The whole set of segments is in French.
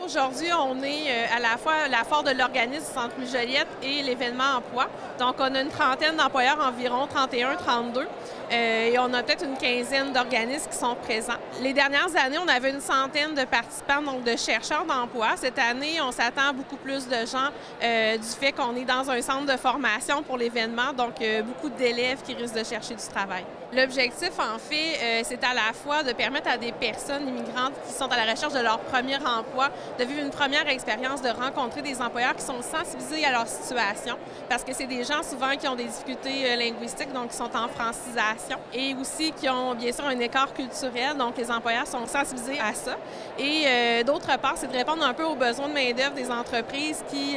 Aujourd'hui, on est à la fois la foire de l'organisme du Centre Louis Joliette et l'événement emploi. Donc, on a une trentaine d'employeurs, environ 31, 32. Et on a peut-être une quinzaine d'organismes qui sont présents. Les dernières années, on avait une centaine de participants, donc de chercheurs d'emploi. Cette année, on s'attend à beaucoup plus de gens du fait qu'on est dans un centre de formation pour l'événement, donc beaucoup d'élèves qui risquent de chercher du travail. L'objectif, en fait, c'est à la fois de permettre à des personnes immigrantes qui sont à la recherche de leur premier emploi de vivre une première expérience, de rencontrer des employeurs qui sont sensibilisés à leur situation, parce que c'est des gens souvent qui ont des difficultés linguistiques, donc qui sont en francisation, et aussi qui ont bien sûr un écart culturel, donc les employeurs sont sensibilisés à ça. Et d'autre part, c'est de répondre un peu aux besoins de main-d'œuvre des entreprises qui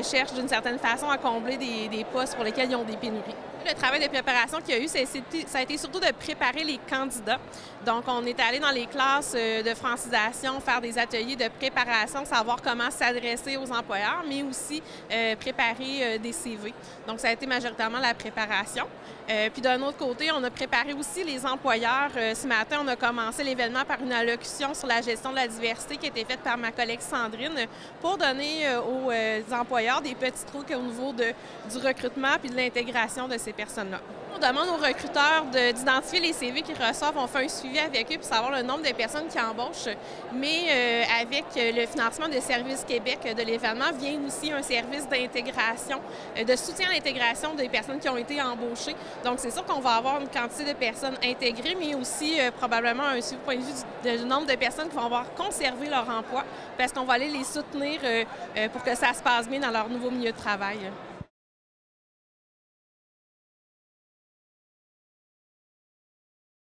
cherchent d'une certaine façon à combler des postes pour lesquels ils ont des pénuries. Le travail de préparation qu'il y a eu, ça a été surtout de préparer les candidats. Donc, on est allé dans les classes de francisation, faire des ateliers de préparation, savoir comment s'adresser aux employeurs, mais aussi préparer des CV. Donc, ça a été majoritairement la préparation. Puis d'un autre côté, on a préparé aussi les employeurs. Ce matin, on a commencé l'événement par une allocution sur la gestion de la diversité qui a été faite par ma collègue Sandrine pour donner aux employeurs des petits trucs au niveau du recrutement puis de l'intégration de ces personnes-là. On demande aux recruteurs d'identifier les CV qu'ils reçoivent. On fait un suivi avec eux pour savoir le nombre de personnes qui embauchent. Mais avec le financement de Service Québec de l'événement, vient aussi un service d'intégration, de soutien à l'intégration des personnes qui ont été embauchées. Donc, c'est sûr qu'on va avoir une quantité de personnes intégrées, mais aussi probablement un suivi point de vue du nombre de personnes qui vont avoir conservé leur emploi parce qu'on va aller les soutenir pour que ça se passe bien dans leur nouveau milieu de travail.